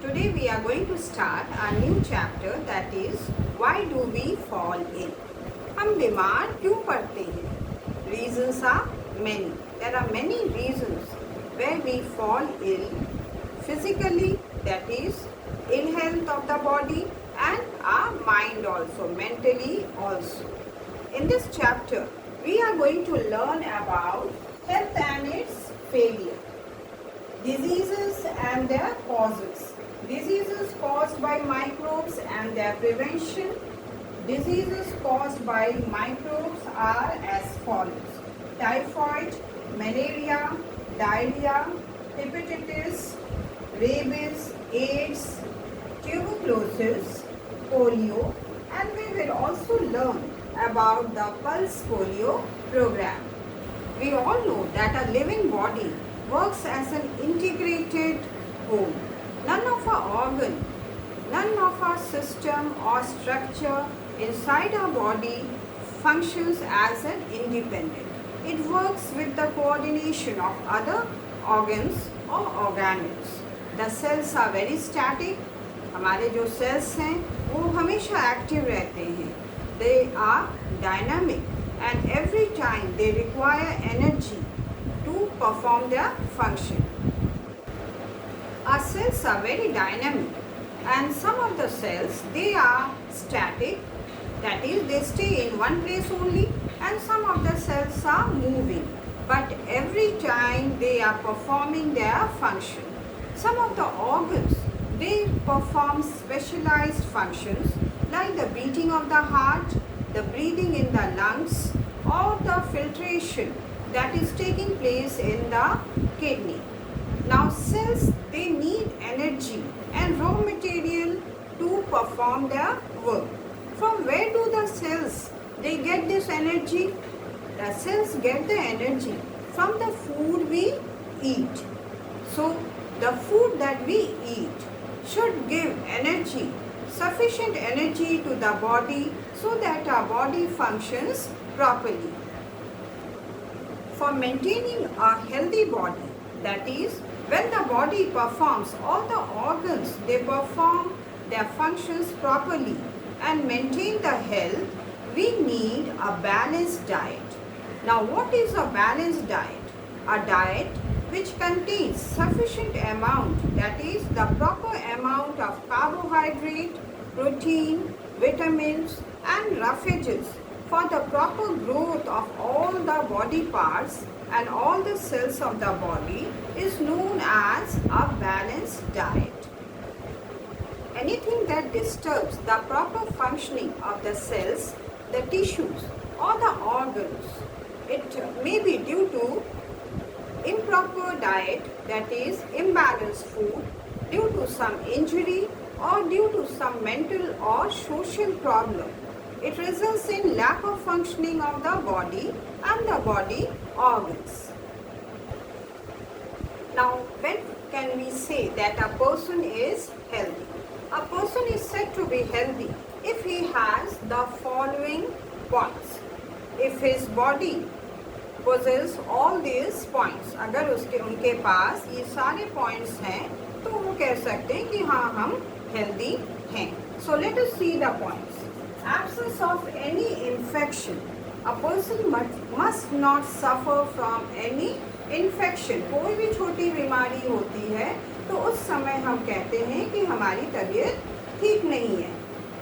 Today we are going to start a new chapter, that is why do we fall ill? हम बीमार क्यों पड़ते हैं? Reasons are many. There are many reasons where we fall ill physically, that is ill health of the body, and our mind also, mentally also. In this chapter we are going to learn about health and its failure, diseases and their causes, diseases caused by microbes and their prevention. Diseases caused by microbes are as follows: typhoid, malaria, diarrhea, hepatitis, rabies, AIDS, tuberculosis, polio, and we will also learn about the Pulse Polio program. We all know that a living body works as an integrated whole. None of our organ, none of our system or structure inside our body functions as an independent. It works with the coordination of other organs or organelles. The cells are very static. हमारे जो cells हैं वो हमेशा active रहते हैं. They are dynamic and every time they require energy to perform their function. Our cells are very dynamic, and some of the cells, they are static, that is they stay in one place only, and some of the cells are moving, but every time they are performing their function. Some of the organs, they perform specialized functions like the beating of the heart, the breathing in the lungs, or the filtration that is taking place in the kidney. Now cells, they need energy and raw material to perform their work. From where do the cells, they get this energy? The cells get the energy from the food we eat. So the food that we eat should give energy, sufficient energy to the body so that our body functions properly. For maintaining a healthy body, that is, when the body performs all the organs, they perform their functions properly and maintain the health, we need a balanced diet. Now, what is a balanced diet? A diet which contains sufficient amount, that is the proper amount of carbohydrate, protein, vitamins and roughages for the proper growth of all the body parts and all the cells of the body is known as a balanced diet. Anything that disturbs the proper functioning of the cells, the tissues or the organs, it may be due to improper diet, that is imbalanced food, due to some injury or due to some mental or social problem. It results in lack of functioning of the body and the body organs. Now, when can we say that a person is healthy? A person is said to be healthy if he has the following points. If his body possesses all these points, अगर उनके पास ये सारे points हैं, तो वो कह सकते हैं कि हाँ हम healthy हैं. So let us see the points. Absence of any infection. A person must not suffer from any infection. कोई भी छोटी बीमारी होती है तो उस समय हम कहते हैं कि हमारी तबीयत ठीक नहीं है.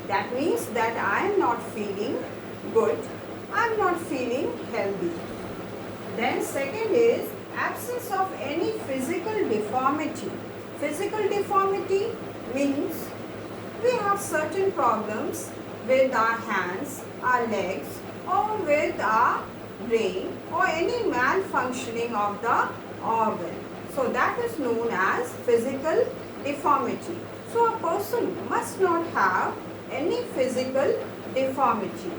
That means that I am not feeling good, I am not feeling healthy. Then second is absence of any physical deformity. Physical deformity means we have certain problems with our hands, our legs, or with our brain, or any malfunctioning of the organ. So that is known as physical deformity. So a person must not have any physical deformity.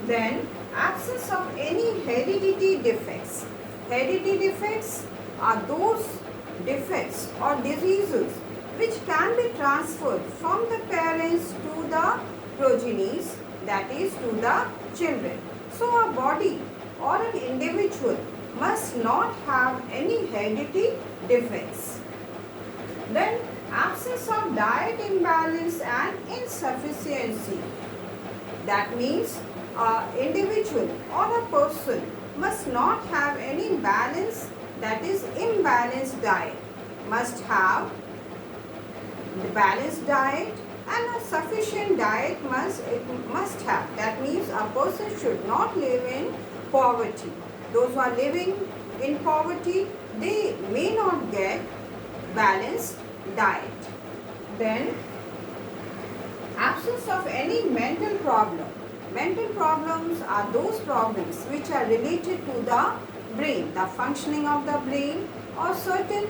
Then absence of any heredity defects. Heredity defects are those defects or diseases which can be transferred from the parents to the progenies, that is to the children. So a body or an individual must not have any heredity defects. Then absence of diet imbalance and insufficiency. That means an individual or a person must not have any balance, that is imbalanced diet. Must have the balanced diet and a sufficient diet must have. That means a person should not live in poverty. Those who are living in poverty, they may not get balanced diet. Then absence of any mental problem. Mental problems are those problems which are related to the brain, the functioning of the brain or certain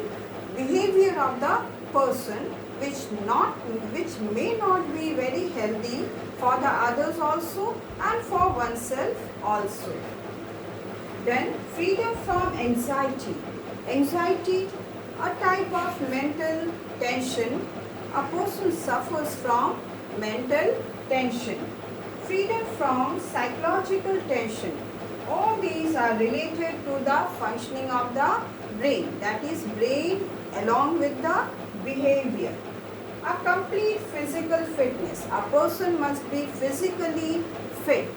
behavior of the person which may not be very healthy for the others also and for oneself also. Then freedom from anxiety. Anxiety, a type of mental tension. A person suffers from mental tension. Freedom from psychological tension. All these are related to the functioning of the brain, that is brain along with the behavior. A complete physical fitness. A person must be physically fit.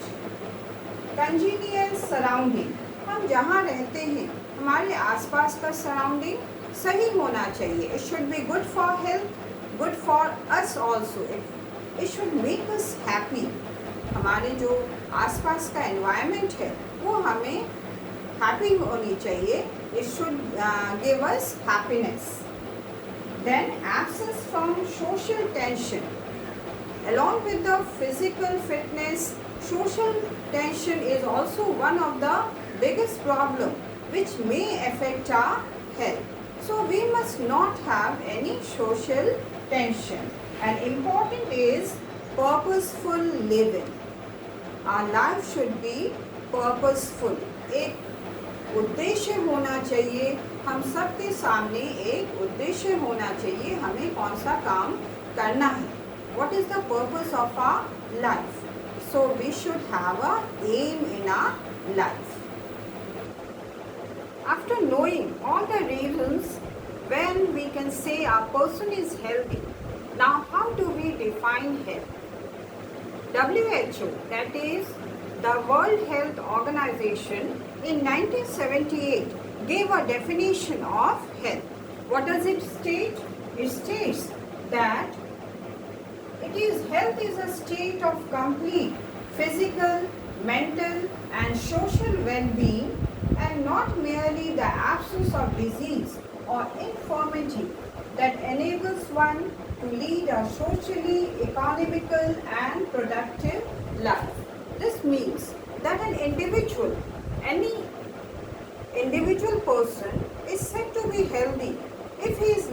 Congenial surrounding. हम जहाँ रहते हैं हमारे आसपास का surrounding सही होना चाहिए. It should be good for health, good for us also. It should make us happy. हमारे जो आसपास का एनवायरनमेंट है वो हमें हैप्पी होनी चाहिए. It should give us happiness. Then absence from social tension. Along with the physical fitness, social tension is also one of the biggest problem which may affect our health. So we must not have any social tension. And important is purposeful living. Our life should be purposeful. एक उद्देश्य होना चाहिए. हम सबके सामने एक उद्देश्य होना चाहिए. हमें कौन सा काम करना है. What is the purpose of our life? So we should have a aim in our life. After knowing all the reasons when we can say a person is healthy, now how do we define health? WHO, that is the World Health Organization, in 1978 gave a definition of health. What does it state? It states that health is a state of complete physical, mental and social well-being and not merely the absence of disease or infirmity that enables one to lead a socially, economical and productive life. This means that any individual person is said to be healthy if he is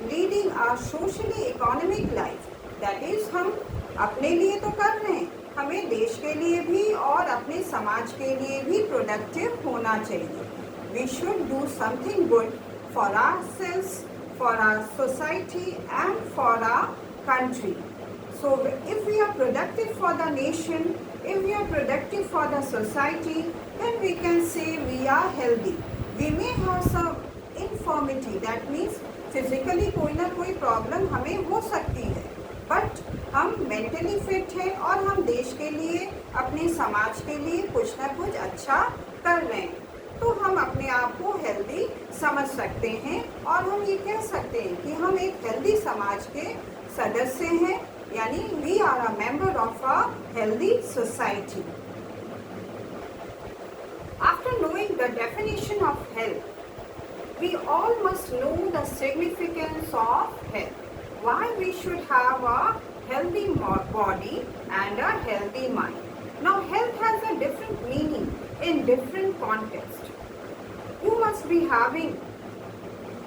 leading a socially economic life. That is, हम अपने लिए तो कर रहे हैं, हमें देश के लिए भी और अपने समाज के लिए भी प्रोडक्टिव होना चाहिए. We should do something good for ourselves, for our society and for our country. So if we are productive for the nation, if we are productive for the society, then we can say we are healthy. We may have some infirmity, that means physically कोई ना कोई problem हमें हो सकती है, but हम mentally fit हैं और हम देश के लिए, अपने समाज के लिए कुछ ना कुछ अच्छा कर रहे हैं, तो हम अपने आप को हेल्दी समझ सकते हैं और हम ये कह सकते हैं कि हम एक हेल्दी समाज के सदस्य हैं, यानी we are a member of a healthy society. After knowing the definition of health, we all must know the significance of health. Why we should have a healthy body and a healthy mind. Now, health has a different meaning in different contexts. You must be having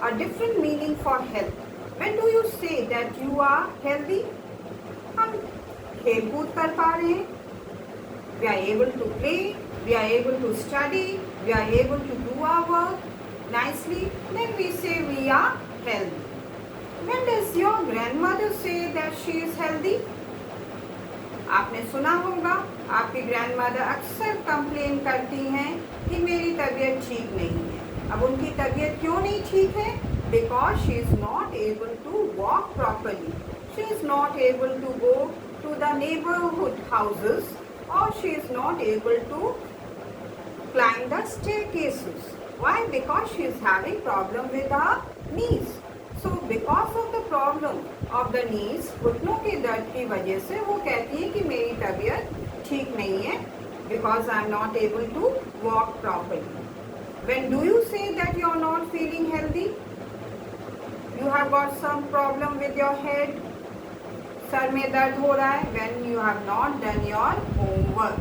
a different meaning for health. When do you say that you are healthy? हम खेल कूद कर पा रहे हैं. We are able to play. We are able to study. We are able to do our work nicely. Then we say we are healthy. When does your grandmother say that she is healthy? आपने सुना होगा आपकी grandmother अक्सर complain करती हैं कि मेरी तबीयत ठीक नहीं है. अब उनकी तबीयत क्यों नहीं ठीक है? Because she is not able to walk properly. not able to go to the neighborhood houses, or she is not able to climb the staircases. Why? Because she is having problem with her knees. So because of the problem of the knees, घुटनों के दर्द की वजह से वो कहती है कि मेरी तबीयत ठीक नहीं है, because I am not able to walk properly. When do you say that you are not feeling healthy? You have got some problem with your head, sir में दर्द हो रहा है, when you have not done your homework.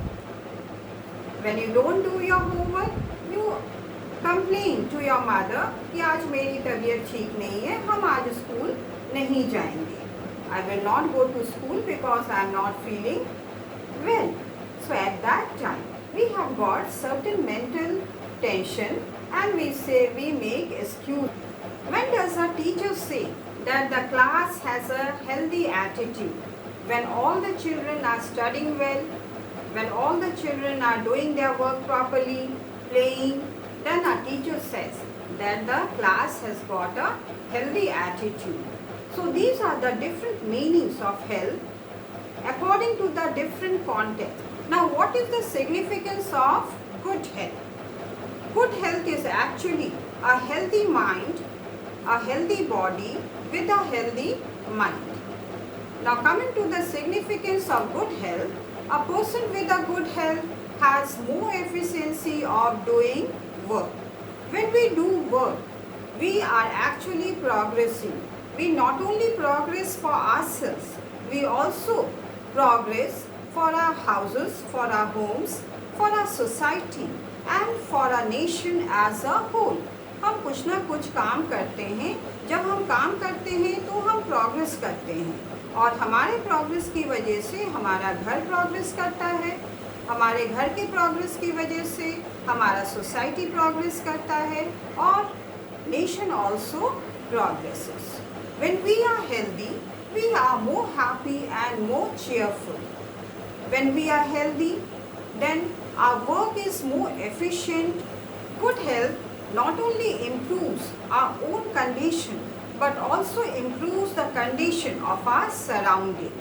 When you don't do your homework, you complain to your mother कि आज मेरी तबीयत ठीक नहीं है, हम आज स्कूल नहीं जाएंगे. I will not go to school because I am not feeling well. So at that time, we have got certain mental tension and we make excuse. When does a teacher say that the class has a healthy attitude? When all the children are studying well, when all the children are doing their work properly, playing, then a teacher says that the class has got a healthy attitude. So these are the different meanings of health according to the different context. Now what is the significance of good health? Good health is actually a healthy mind, a healthy body with a healthy mind. Now coming to the significance of good health, a person with a good health has more efficiency of doing work. When we do work, we are actually progressing. We not only progress for ourselves, we also progress for our houses, for our homes, for our society and for our nation as a whole. हम कुछ ना कुछ काम करते हैं. जब हम काम करते हैं तो हम प्रोग्रेस करते हैं और हमारे प्रोग्रेस की वजह से हमारा घर प्रोग्रेस करता है. हमारे घर के प्रोग्रेस की वजह से हमारा सोसाइटी प्रोग्रेस करता है और nation also progresses. When we are healthy, we are more happy and more cheerful. When we are healthy, then our work is more efficient. Good health not only improves our own condition but also improves the condition of our surrounding.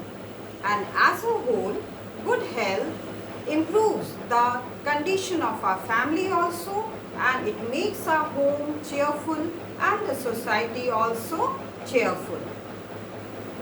And as a whole, good health improves the condition of our family also, and it makes our home cheerful and the society also cheerful.